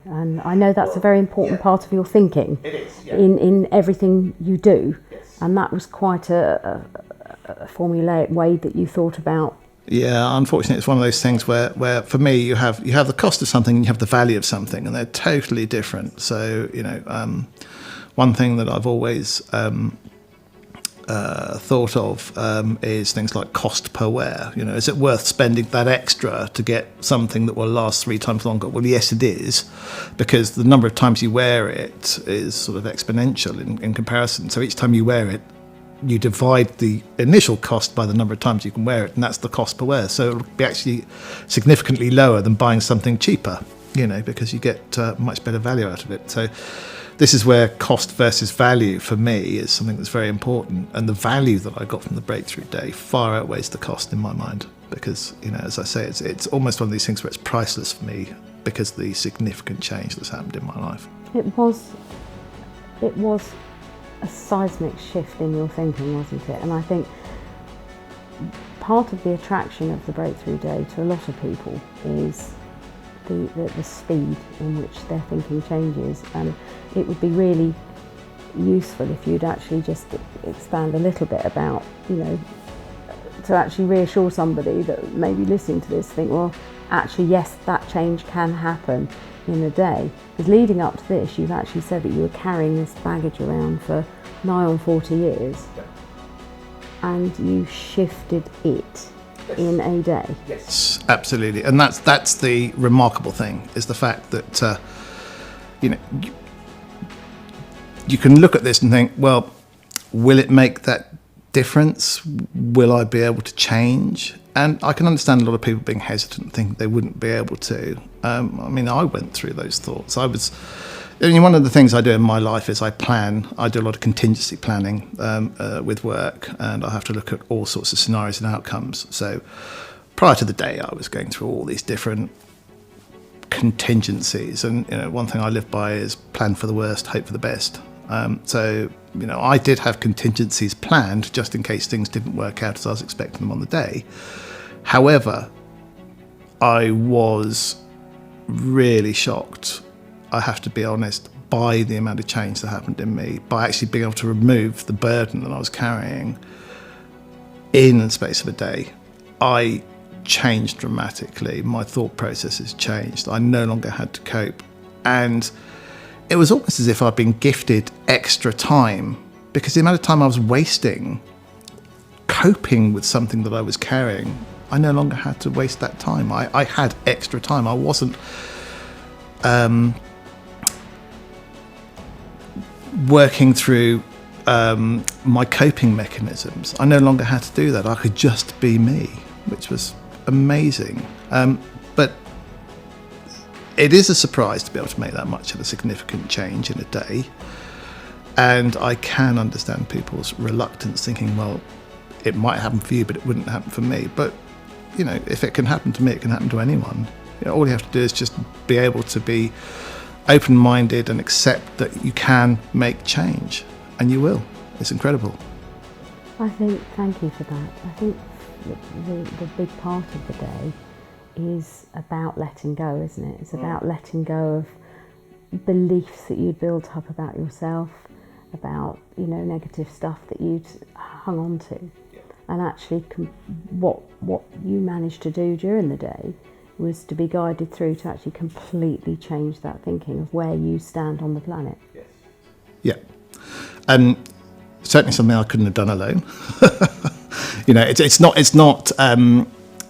And I know that's a very important part of your thinking. It is, yeah. In everything you do. Yes. And that was quite a formulaic way that you thought about. Yeah, unfortunately, it's one of those things where for me, you have the cost of something and you have the value of something, and they're totally different. So, one thing that I've always thought of is things like cost per wear. Is it worth spending that extra to get something that will last 3 times longer? Well, yes, it is, because the number of times you wear it is sort of exponential in comparison. So each time you wear it, you divide the initial cost by the number of times you can wear it, and that's the cost per wear. So it'll be actually significantly lower than buying something cheaper, because you get much better value out of it. So this is where cost versus value for me is something that's very important, and the value that I got from the breakthrough day far outweighs the cost in my mind, because as I say, it's almost one of these things where it's priceless for me because of the significant change that's happened in my life. It was a seismic shift in your thinking, wasn't it? And I think part of the attraction of the breakthrough day to a lot of people is the speed in which their thinking changes, and it would be really useful if you'd actually just expand a little bit about, to actually reassure somebody that maybe listening to this think, well, actually, yes, that change can happen in a day. Because leading up to this, you've actually said that you were carrying this baggage around for nigh on 40 years, and you shifted it in a day. Yes, absolutely. And that's the remarkable thing, is the fact that you can look at this and think, well, will it make that difference? Will I be able to change? And I can understand a lot of people being hesitant, thinking they wouldn't be able to. I went through those thoughts. One of the things I do in my life is I do a lot of contingency planning with work, and I have to look at all sorts of scenarios and outcomes. So prior to the day, I was going through all these different contingencies, and one thing I live by is plan for the worst, hope for the best. I did have contingencies planned just in case things didn't work out as I was expecting them on the day. However, I was really shocked, I have to be honest, by the amount of change that happened in me, by actually being able to remove the burden that I was carrying in the space of a day. I changed dramatically. My thought processes changed. I no longer had to cope. And it was almost as if I'd been gifted extra time, because the amount of time I was wasting coping with something that I was carrying, I no longer had to waste that time. I had extra time. I wasn't working through my coping mechanisms. I no longer had to do that. I could just be me, which was amazing. But it is a surprise to be able to make that much of a significant change in a day. And I can understand people's reluctance, thinking, well, it might happen for you, but it wouldn't happen for me. But, if it can happen to me, it can happen to anyone. All you have to do is just be able to be open-minded and accept that you can make change, and you will. It's incredible. Thank you for that. I think the big part of the day is about letting go, isn't it? It's about letting go of beliefs that you'd built up about yourself, about negative stuff that you'd hung on to, and actually what you managed to do during the day was to be guided through to actually completely change that thinking of where you stand on the planet. Yeah, and certainly something I couldn't have done alone.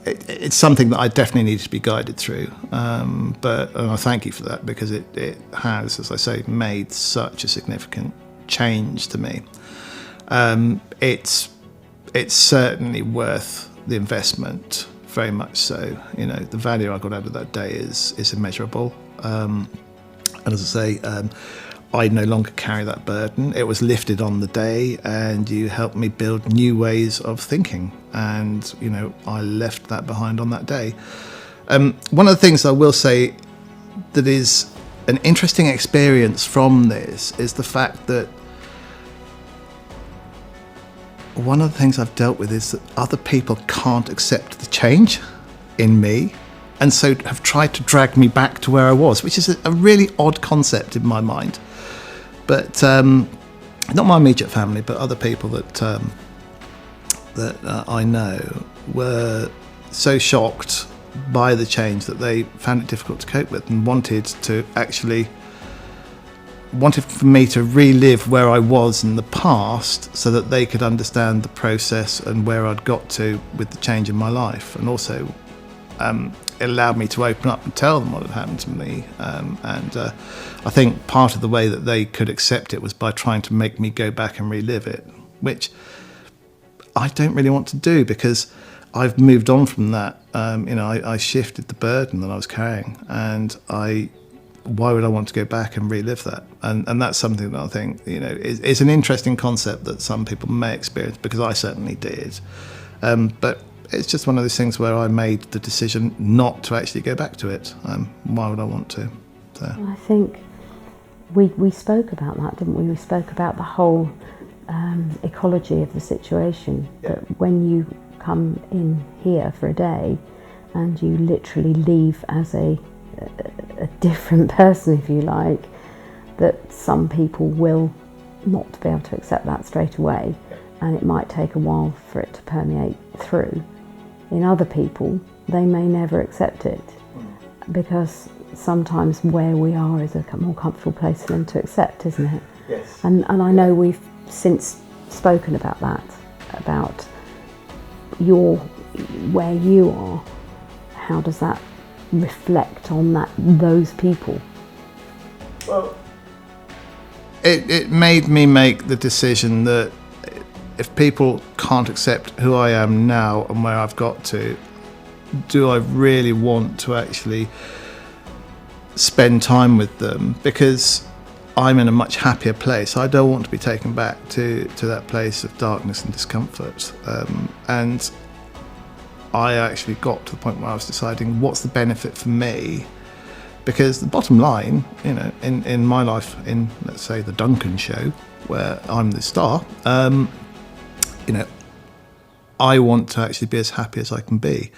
It's something that I definitely needed to be guided through. But I thank you for that, because it has, as I say, made such a significant change to me. It's certainly worth the investment, very much so. The value I got out of that day is immeasurable. And as I say, I no longer carry that burden. It was lifted on the day, and you helped me build new ways of thinking. And, I left that behind on that day. One of the things I will say that is an interesting experience from this is the fact that one of the things I've dealt with is that other people can't accept the change in me. and so have tried to drag me back to where I was, which is a really odd concept in my mind. But not my immediate family, but other people that I know were so shocked by the change that they found it difficult to cope with, and wanted for me to relive where I was in the past so that they could understand the process and where I'd got to with the change in my life, and also it allowed me to open up and tell them what had happened to me. I think part of the way that they could accept it was by trying to make me go back and relive it, which I don't really want to do, because I've moved on from that. I shifted the burden that I was carrying, and why would I want to go back and relive that? And that's something that I think is an interesting concept that some people may experience, because I certainly did. But it's just one of those things where I made the decision not to actually go back to it. Why would I want to? So. I think we spoke about that, didn't we? We spoke about the whole ecology of the situation. Yeah. That when you come in here for a day and you literally leave as a different person, if you like, that some people will not be able to accept that straight away, and it might take a while for it to permeate through. In other people, they may never accept it, because sometimes where we are is a more comfortable place for them to accept, isn't it? Yes. And I know we've since spoken about that, about where you are. How does that reflect on those people? Well, it made me make the decision that if people can't accept who I am now and where I've got to, do I really want to actually spend time with them? Because I'm in a much happier place. I don't want to be taken back to that place of darkness and discomfort. And I actually got to the point where I was deciding what's the benefit for me. Because the bottom line, in my life, in, let's say, the Duncan show, where I'm the star, I want to actually be as happy as I can be.